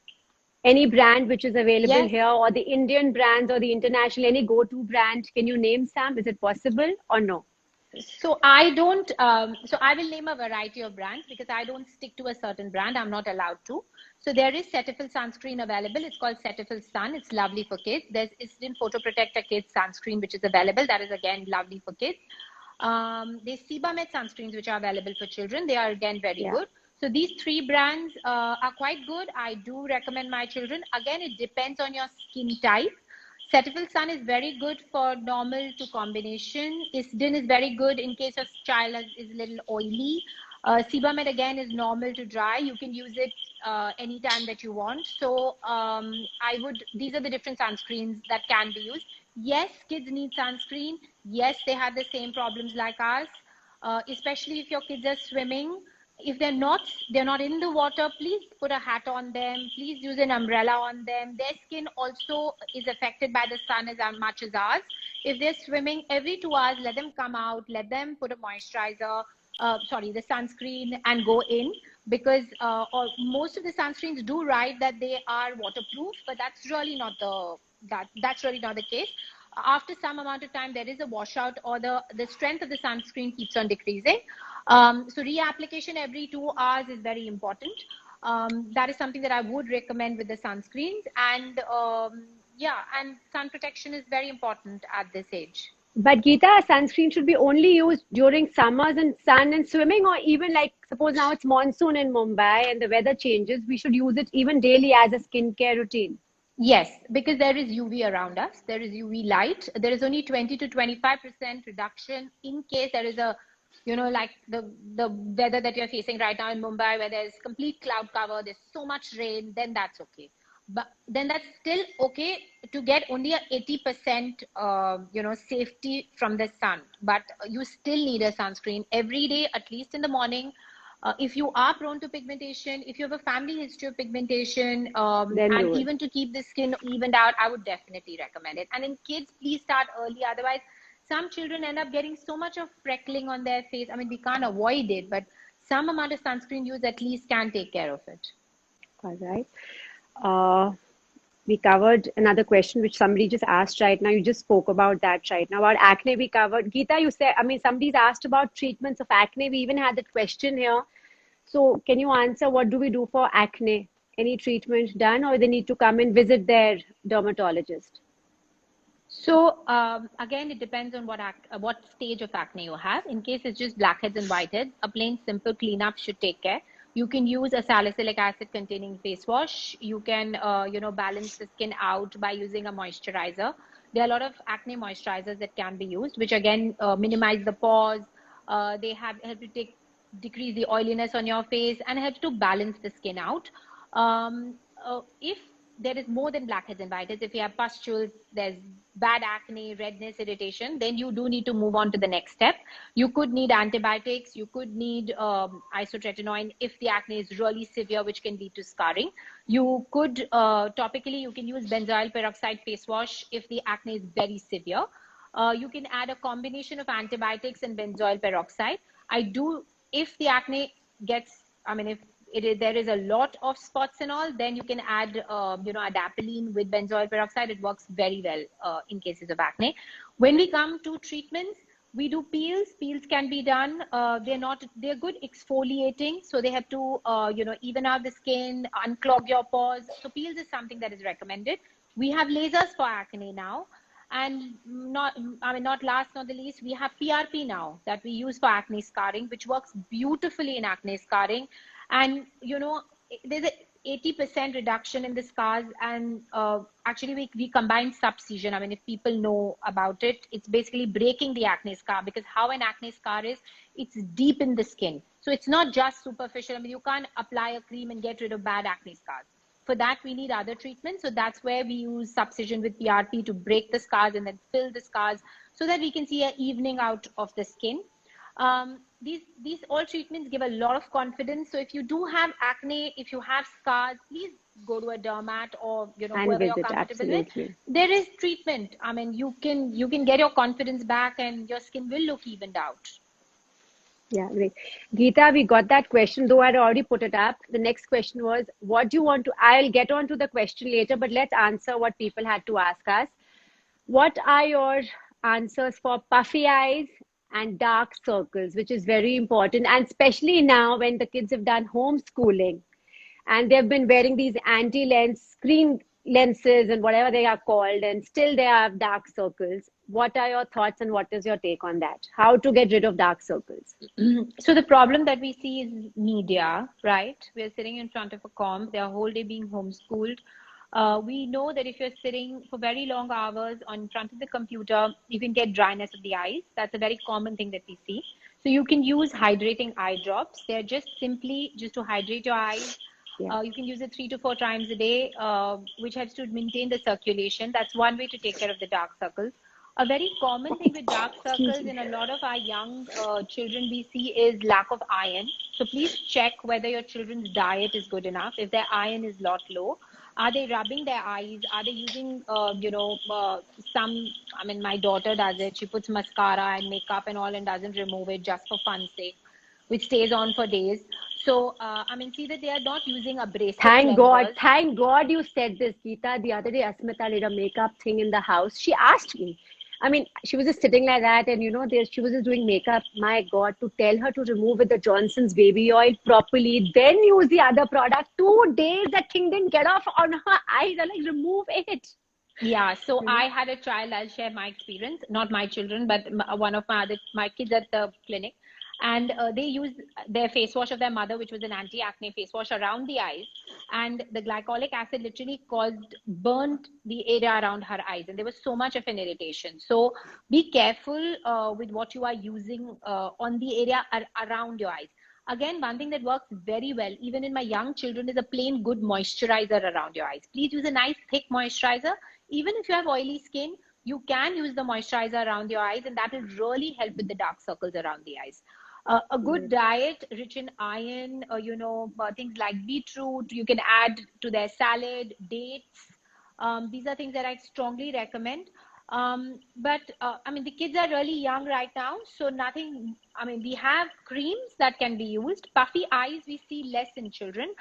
Any brand which is available Yes. here, or the Indian brands or the international, any go-to brand? Can you name some? Is it possible or no? So I don't, so I will name a variety of brands because I don't stick to a certain brand. I'm not allowed to. So there is Cetaphil sunscreen available. It's called Cetaphil Sun. It's lovely for kids. There's Istin Photo Protector Kids sunscreen, which is available. That is again lovely for kids. There's Sebamed sunscreens, which are available for children. They are again very Yeah. good. So these three brands are quite good. I do recommend my children. Again, it depends on your skin type. Cetaphil Sun is very good for normal to combination. Isdin is very good in case your child is a little oily. Sebamed again is normal to dry. You can use it anytime that you want. So these are the different sunscreens that can be used. Yes, kids need sunscreen. Yes, they have the same problems like us, especially if your kids are swimming. If they're not in the water, please put a hat on them. Please use an umbrella on them. Their skin also is affected by the sun as much as ours. If they're swimming every 2 hours, let them come out, let them put a moisturizer, the sunscreen, and go in, because most of the sunscreens do write that they are waterproof, but that's really not the case. After some amount of time, there is a washout, or the strength of the sunscreen keeps on decreasing. So reapplication every 2 hours is very important. That is something that I would recommend with the sunscreens. And and sun protection is very important at this age. But Geeta, sunscreen should be only used during summers and sun and swimming, or even like suppose now it's monsoon in Mumbai and the weather changes, we should use it even daily as a skincare routine. Yes, because there is UV around us. There is UV light. There is only 20 to 25% reduction in case there is like the weather that you're facing right now in Mumbai, where there's complete cloud cover, there's so much rain, then that's okay. But then that's still okay to get only a 80%, safety from the sun. But you still need a sunscreen every day, at least in the morning. If you are prone to pigmentation, if you have a family history of pigmentation, Then and do it. even to keep the skin evened out, I would definitely recommend it. And in kids, please start early. Otherwise, some children end up getting so much of freckling on their face. I mean, we can't avoid it, but some amount of sunscreen use at least can take care of it. All right. Uh, we covered another question which somebody just asked right now. You just spoke about that right now. About acne, we covered. Geeta, you said, somebody's asked about treatments of acne. We even had that question here. So, can you answer what do we do for acne? Any treatment done, or they need to come and visit their dermatologist? So again, it depends on what stage of acne you have. In case it's just blackheads and whiteheads, a plain simple cleanup should take care. You can use a salicylic acid containing face wash. You can balance the skin out by using a moisturizer. There are a lot of acne moisturizers that can be used, which again minimize the pores. They help to decrease the oiliness on your face and help to balance the skin out. If there is more than blackheads and whiteheads, if you have pustules, there's bad acne, redness, irritation, then you do need to move on to the next step. You could need antibiotics. You could need isotretinoin if the acne is really severe, which can lead to scarring. You could topically, you can use benzoyl peroxide face wash if the acne is very severe. You can add a combination of antibiotics and benzoyl peroxide. If the acne gets, if there is a lot of spots and all, then you can add, adapalene with benzoyl peroxide. It works very well in cases of acne. When we come to treatments, We do peels. Peels can be done. They're good exfoliating. So they have to, even out the skin, unclog your pores. So peels is something that is recommended. We have lasers for acne now. And not last, not the least, we have PRP now that we use for acne scarring, which works beautifully in acne scarring. And, there's a 80% reduction in the scars, and actually we combine subcision. I mean, if people know about it, it's basically breaking the acne scar, because how an acne scar is, it's deep in the skin. So it's not just superficial. I mean, you can't apply a cream and get rid of bad acne scars. For that, we need other treatments. So that's where we use subcision with PRP to break the scars and then fill the scars so that we can see an evening out of the skin. These all treatments give a lot of confidence. So if you do have acne, if you have scars, please go to a dermat or And whoever you're visit, comfortable with. absolutely. There is treatment. I mean, you can get your confidence back and your skin will look evened out. Yeah, great. Geeta, we got that question, though I'd already put it up. The next question was, what do you want to, I'll get on to the question later, but let's answer what people had to ask us. What are your answers for puffy eyes and dark circles, which is very important, and especially now when the kids have done homeschooling and they've been wearing these anti-lens screen lenses and whatever they are called, and still they have dark circles. What are your thoughts and what is your take on that? How to get rid of dark circles? So the problem that we see is media, right? We're sitting in front of a comp, they're whole day being homeschooled. We know that if you're sitting for very long hours on front of the computer, you can get dryness of the eyes. That's a very common thing that we see. So you can use hydrating eye drops. They're just to hydrate your eyes. Yeah. You can use it 3 to 4 times a day, which helps to maintain the circulation. That's one way to take care of the dark circles. A very common thing with dark Excuse circles me. in a lot of our young children we see is lack of iron. So please check whether your children's diet is good enough. If their iron is lot low, are they rubbing their eyes? Are they using, my daughter does it. She puts mascara and makeup and all and doesn't remove it just for fun's sake, which stays on for days. So, see that they are not using abrasive cleansers. Thank God you said this, Geeta. The other day, Asmita did a makeup thing in the house. She asked me. I mean, she was just sitting like that, and she was just doing makeup. My God, to tell her to remove with the Johnson's baby oil properly, then use the other product. 2 days, that thing didn't get off on her eyes. I'm like, remove it. Yeah, so I had a child. I'll share my experience, not my children, but one of my kids at the clinic. And they used their face wash of their mother, which was an anti-acne face wash, around the eyes. And the glycolic acid literally burnt the area around her eyes. And there was so much of an irritation. So be careful with what you are using on the area around your eyes. Again, one thing that works very well, even in my young children, is a plain good moisturizer around your eyes. Please use a nice thick moisturizer. Even if you have oily skin, you can use the moisturizer around your eyes, and that will really help with the dark circles around the eyes. A good diet rich in iron, things like beetroot, you can add to their salad, dates. These are things that I strongly recommend. The kids are really young right now, so nothing. We have creams that can be used. Puffy eyes we see less in children.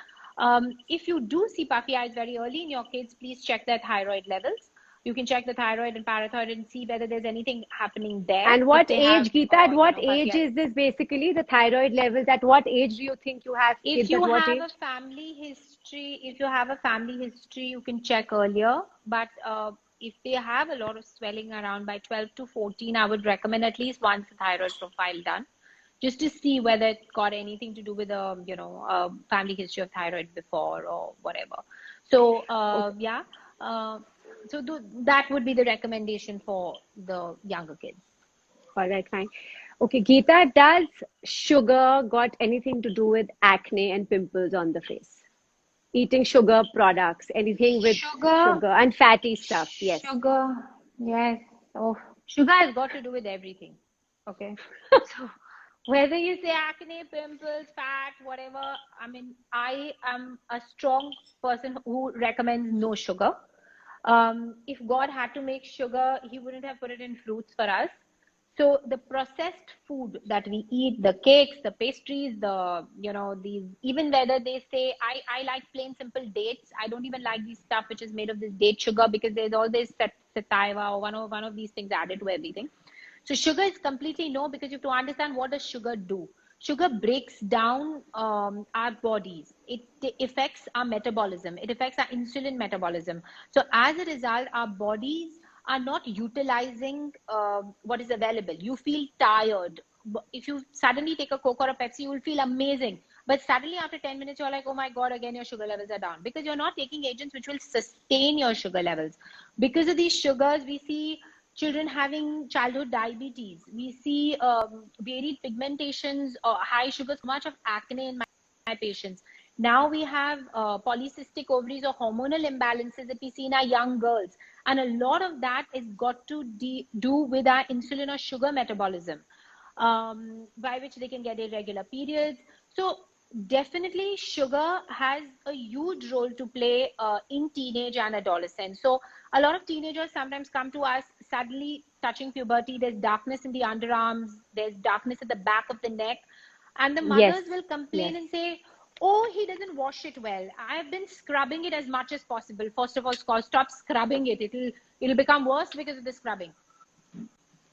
If you do see puffy eyes very early in your kids, please check their thyroid levels. You can check the thyroid and parathyroid and see whether there's anything happening there. And what age, Have, Geeta, at what puffy age eyes. is this basically, the thyroid levels? At what age do you think you have If kids? At you what have age? a family history, you can check earlier. But if they have a lot of swelling around by 12 to 14, I would recommend at least once a thyroid profile done, just to see whether it got anything to do with a family history of thyroid before or whatever. So that would be the recommendation for the younger kids. All right, fine. Okay, Geeta, does sugar got anything to do with acne and pimples on the face? Eating sugar products, anything with sugar and fatty stuff, yes. Sugar, yes. Oh, sugar has got to do with everything. Okay. So whether you say acne, pimples, fat, whatever, I am a strong person who recommends no sugar. If God had to make sugar, he wouldn't have put it in fruits for us. So the processed food that we eat, the cakes, the pastries, these, even whether they say, I like plain simple dates. I don't even like this stuff which is made of this date sugar, because there's all this sativa or one of these things added to everything. So sugar is completely no, because you have to understand, what does sugar do? Sugar breaks down our bodies. It affects our metabolism. It affects our insulin metabolism. So as a result, our bodies are not utilizing what is available. You feel tired. If you suddenly take a Coke or a Pepsi, you will feel amazing. But suddenly after 10 minutes, you're like, oh my God, again, your sugar levels are down. Because you're not taking agents which will sustain your sugar levels. Because of these sugars, we see children having childhood diabetes. We see varied pigmentations, high sugars, so much of acne in my patients. Now we have polycystic ovaries or hormonal imbalances that we see in our young girls. And a lot of that is got to do with our insulin or sugar metabolism, by which they can get irregular periods. So definitely sugar has a huge role to play in teenage and adolescence. So a lot of teenagers sometimes come to us suddenly touching puberty. There's darkness in the underarms, there's darkness at the back of the neck, and the Yes, mothers will yes. complain and say, oh, he doesn't wash it well. I've been scrubbing it as much as possible. First of all, stop scrubbing it. It'll become worse because of the scrubbing.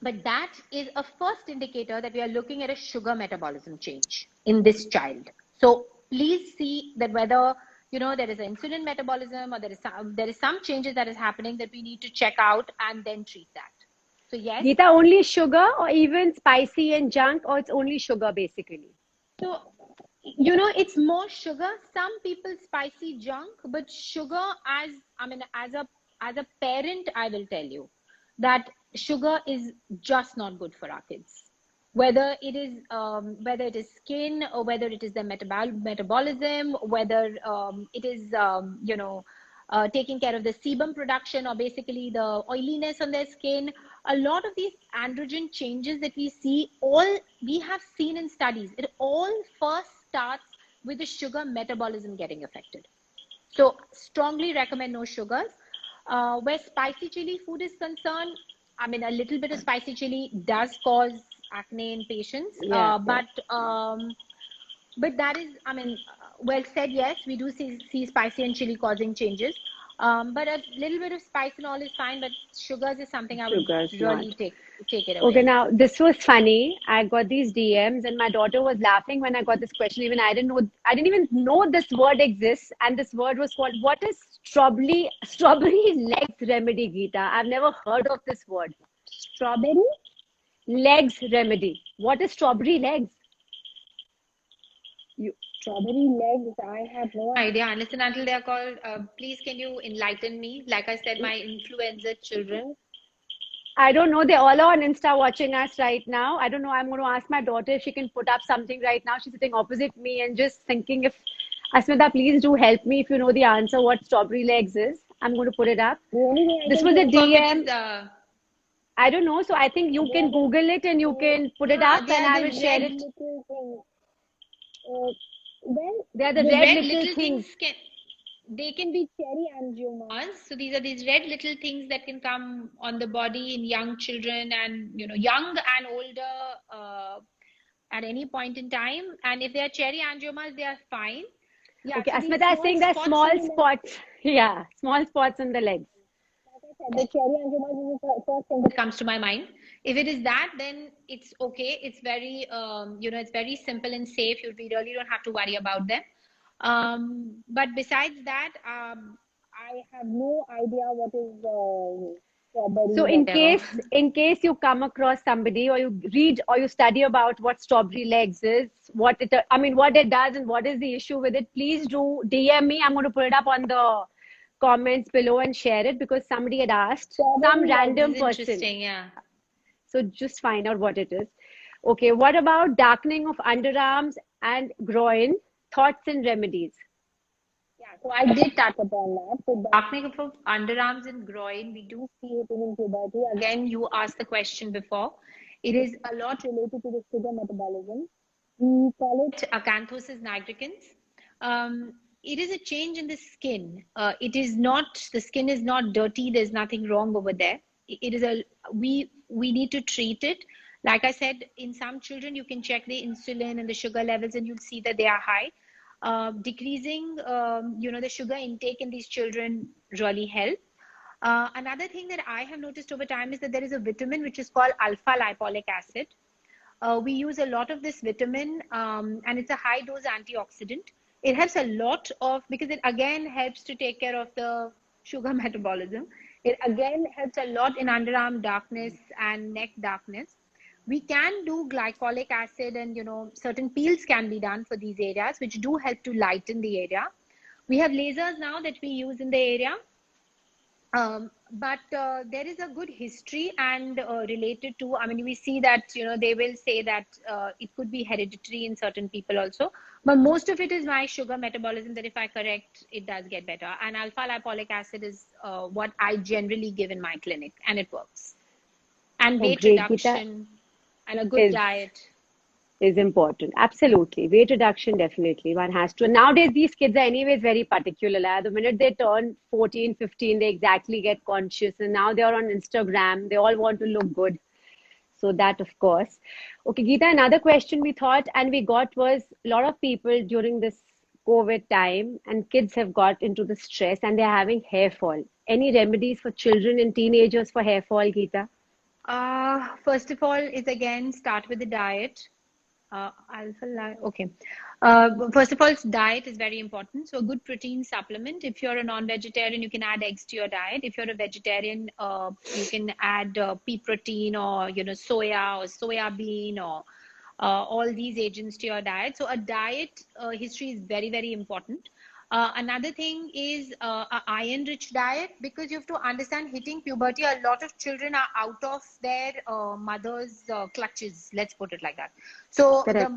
But that is a first indicator that we are looking at a sugar metabolism change in this child. So please see that whether there is an insulin metabolism, or there is some changes that is happening that we need to check out and then treat that. So yes. Geeta, only sugar or even spicy and junk, or it's only sugar basically? So it's more sugar. Some people spicy junk, but sugar, as a parent, I will tell you that sugar is just not good for our kids. Whether it is skin, or whether it is the metabolism, whether it is taking care of the sebum production, or basically the oiliness on their skin. A lot of these androgen changes that we see, all we have seen in studies, it all first starts with the sugar metabolism getting affected. So strongly recommend no sugars. Where spicy chili food is concerned, a little bit of spicy chili does cause acne in patients. Yeah, But that is, well said. Yes, we do see spicy and chili causing changes. But a little bit of spice and all is fine. But sugars is something I would sugar's not. really take it Okay, away. now this was funny. I got these DMs, and my daughter was laughing when I got this question. Even I didn't even know this word exists, and this word was called, what is strawberry legs remedy, Geeta? I've never heard of this word. Strawberry legs remedy. What is strawberry legs? You Strawberry legs, I have no idea. Unless and until they are called, please can you enlighten me? Like I said, my influenza children. I don't know. They all are on Insta watching us right now. I don't know. I'm going to ask my daughter if she can put up something right now. She's sitting opposite me and just thinking, if Asmita, please do help me if you know the answer what strawberry legs is. I'm going to put it up. The only thing I This can was a think of, which DM. is I don't know. So I think you they can are the Google it and you can put it yeah, up they and are I the will share red it. little things. Well, They are the the red red little little things. things can be cherry angiomas. So these are these red little things that can come on the body in young children, and young and older, at any point in time. And if they are cherry angiomas, they are fine. Yeah, Okay, so these Asmita is small saying that spots small on the leg. spots. Yeah, small spots on the legs. Like I said, the cherry angiomas is the first thing that comes to my mind. If it is that, then it's okay. It's very, it's very simple and safe. We really don't have to worry about them. But besides that, I have no idea what is So strawberry, in whatever. case you come across somebody or you read or you study about what strawberry legs is, what it does and what is the issue with it, please do DM me. I'm going to put it up on the comments below and share it because somebody had asked, some Strawberry legs random is person. interesting, yeah. So just find out what it is. Okay, what about darkening of underarms and groin? Thoughts and remedies. Yeah, so I did touch upon that. So darkening of underarms and groin, we do see it in puberty. Again, you asked the question before. It is a lot related to the sugar metabolism. We call it acanthosis nigricans. It is a change in the skin. It is not, the skin is not dirty. There's nothing wrong over there. It is we need to treat it. Like I said, in some children, you can check the insulin and the sugar levels, and you'll see that they are high. Decreasing, the sugar intake in these children really help. Another thing that I have noticed over time is that there is a vitamin which is called alpha lipoic acid. We use a lot of this vitamin, and it's a high dose antioxidant. It helps a lot of, because it again helps to take care of the sugar metabolism. It again helps a lot in underarm darkness and neck darkness. We can do glycolic acid, and certain peels can be done for these areas, which do help to lighten the area. We have lasers now that we use in the area. But there is a good history and related to, I mean, we see that, they will say that it could be hereditary in certain people also. But most of it is my sugar metabolism that if I correct, it does get better. And alpha lipoic acid is what I generally give in my clinic, and it works. And Oh, weight great, Geeta. reduction and a good is diet. is important. Absolutely. Weight reduction, definitely. One has to. Nowadays, these kids are anyways very particular. The minute they turn 14, 15, they exactly get conscious. And now they're on Instagram. They all want to look good. So that, of course. Okay, Geeta, another question we thought and we got was a lot of people during this COVID time and kids have got into the stress and they're having hair fall. Any remedies for children and teenagers for hair fall, Geeta? First of all, is again start with the diet. Okay. First of all, diet is very important. So a good protein supplement. If you're a non-vegetarian, you can add eggs to your diet. If you're a vegetarian, you can add pea protein or soya or soya bean or all these agents to your diet. So a diet history is very, very important. Another thing is a iron-rich diet, because you have to understand, hitting puberty, a lot of children are out of their mother's clutches. Let's put it like that. So Correct.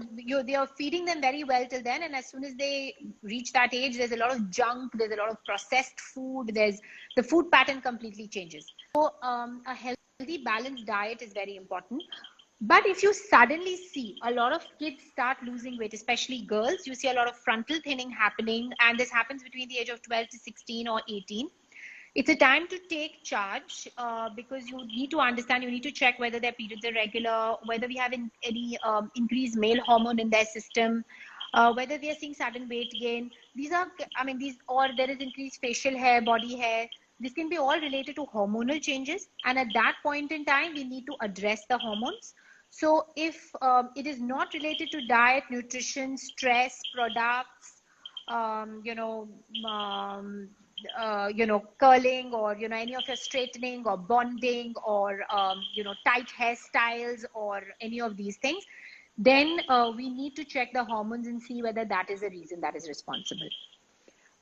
they are feeding them very well till then, and as soon as they reach that age, there's a lot of junk, there's a lot of processed food, there's the food pattern completely changes. So a healthy, balanced diet is very important. But if you suddenly see a lot of kids start losing weight, especially girls, you see a lot of frontal thinning happening, and this happens between the age of 12 to 16 or 18. It's a time to take charge, because you need to understand, you need to check whether their periods are regular, whether we have any increased male hormone in their system, whether they are seeing sudden weight gain. Or there is increased facial hair, body hair. This can be all related to hormonal changes. And at that point in time, we need to address the hormones. So if it is not related to diet, nutrition, stress, products, um, you know, um, curling, or, any of your straightening or bonding, or, tight hairstyles, or any of these things, then we need to check the hormones and see whether that is a reason that is responsible.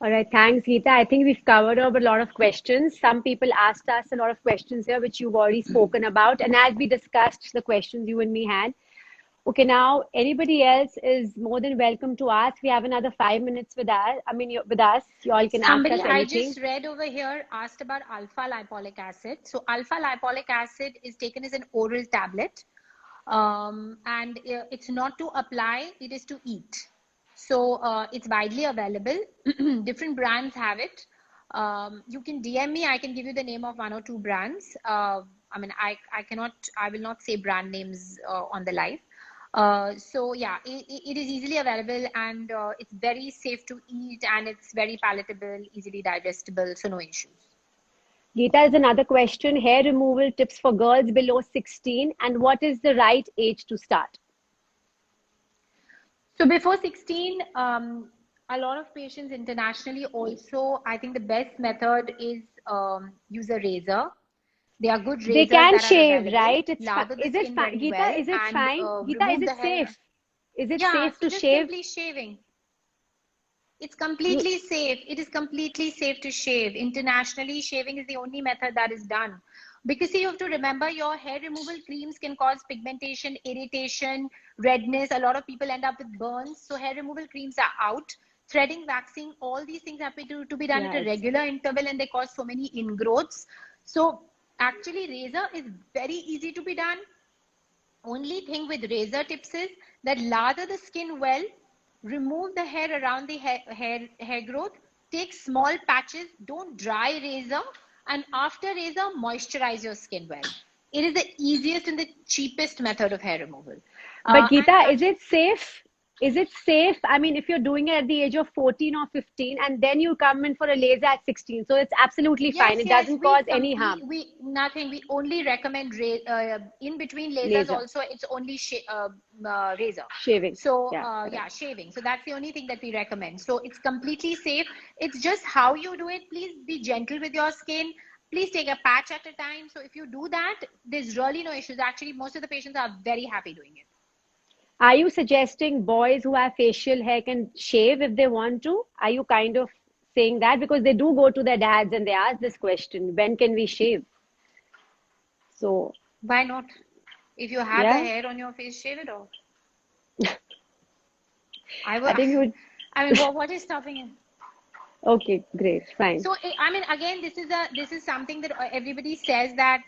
All right, thanks, Geeta. I think we've covered over a lot of questions. Some people asked us a lot of questions here, which you've already spoken about. And as we discussed the questions you and me had, okay, now anybody else is more than welcome to ask. We have another 5 minutes with us. With us, you all can ask us Somebody I anything. just read over here asked about alpha lipoic acid. So alpha lipoic acid is taken as an oral tablet, and it's not to apply, it is to eat. So it's widely available. Different brands have it. You can DM me. I can give you the name of one or two brands. I will not say brand names on the live. So yeah, it is easily available, and it's very safe to eat, and it's very palatable, easily digestible, so no issues. Geeta is another question. Hair removal tips for girls below 16. And what is the right age to start? So before 16, a lot of patients internationally also, I think the best method is use a razor. There are good They razors can that are shave, available. right? Lather the Is it skin fine? very Geeta, well is it and fine? Geeta, is remove it the hair. safe? Is it Yeah, safe so to just shave? simply shaving. It's You, completely safe. It is completely safe to shave. Internationally, shaving is the only method that is done. Because see, you have to remember, your hair removal creams can cause pigmentation, irritation, redness. A lot of people end up with burns. So hair removal creams are out. Threading, waxing, all these things have to be done at a yes. regular interval, and they cause so many ingrowths. So actually, razor is very easy to be done. Only thing with razor tips is that lather the skin well, remove the hair around the hair growth, take small patches, don't dry razor, and after razor, moisturize your skin well. It is the easiest and the cheapest method of hair removal. But And Geeta, is touch. it safe? is it safe? I mean, if you're doing it at the age of 14 or 15 and then you come in for a laser at 16, so it's absolutely Yes, fine. It yes, doesn't cause any harm. we nothing. We only recommend in between lasers. Laser, Also, it's only razor. shaving. So Yeah, correct. yeah, shaving. So that's the only thing that we recommend. So it's completely safe. It's just how you do it. Please be gentle with your skin. Please take a patch at a time. So if you do that, there's really no issues. Actually, most of the patients are very happy doing it. Are you suggesting boys who have facial hair can shave if they want to? Are you kind of saying that? Because they do go to their dads and they ask this question, when can we shave? So, Why not? If you have the yeah, hair on your face, shave it off. I will. I think you would. I mean, what is stopping you? Okay, great, fine. So I mean, again, this is something that everybody says that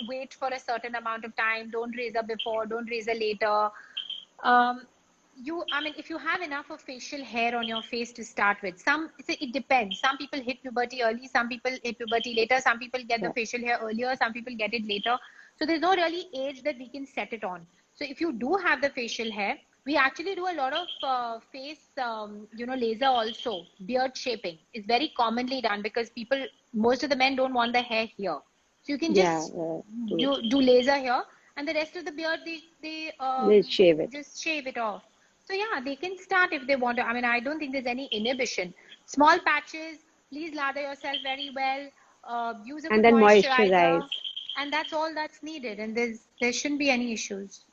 wait for a certain amount of time. Don't razor before. Don't razor later. Um, I mean, if you have enough of facial hair on your face to start with, it depends. Some people hit puberty early. Some people hit puberty later. Some people get the Yeah. facial hair earlier. Some people get it later. So there's no really age that we can set it on. So if you do have the facial hair, we actually do a lot of face, laser also. Beard shaping is very commonly done because most of the men don't want the hair here. So you can Yeah, just true. do laser here, and the rest of the beard they They shave it. just shave it off. So yeah, they can start if they want to. I mean, I don't think there's any inhibition. Small patches. Please lather yourself very well. Use a And good then moisturizer, moisturize. and that's all that's needed. And there shouldn't be any issues.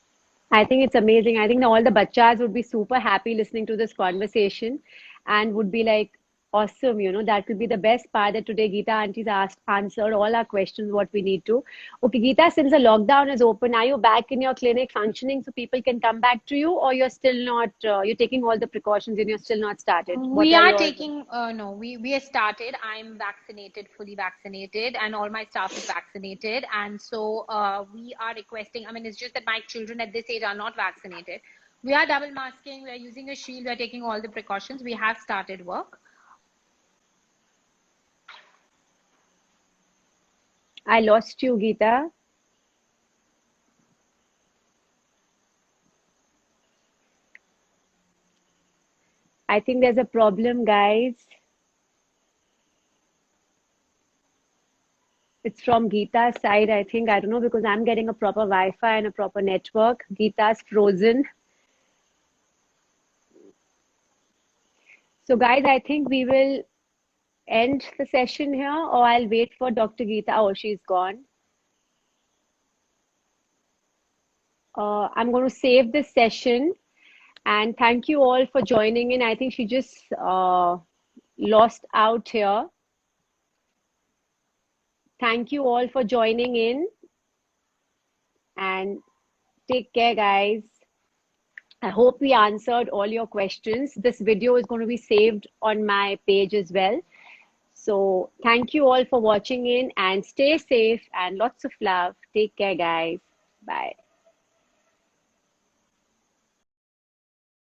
I think it's amazing. I think all the bachas would be super happy listening to this conversation and would be like, awesome, that will be the best part that today Geeta Auntie's answered all our questions, what we need to. Okay, Geeta, since the lockdown is open, are you back in your clinic functioning so people can come back to you, or you're still not, you're taking all the precautions and you're still not started? What We are are your, taking, no, we are started. I'm vaccinated, fully vaccinated, and all my staff is vaccinated. And so we are requesting, I mean, it's just that my children at this age are not vaccinated. We are double masking, we are using a shield, we are taking all the precautions. We have started work. I lost you, Geeta. I think there's a problem, guys. It's from Geeta's side, I think. I don't know because I'm getting a proper Wi-Fi and a proper network. Geeta's frozen. So, guys, I think we will end the session here, or I'll wait for Dr. Geeta. Oh, she's gone. I'm going to save this session and thank you all for joining in. I think she just lost out here. Thank you all for joining in and take care, guys. I hope we answered all your questions. This video is going to be saved on my page as well. So thank you all for watching in and stay safe and lots of love. Take care, guys. Bye.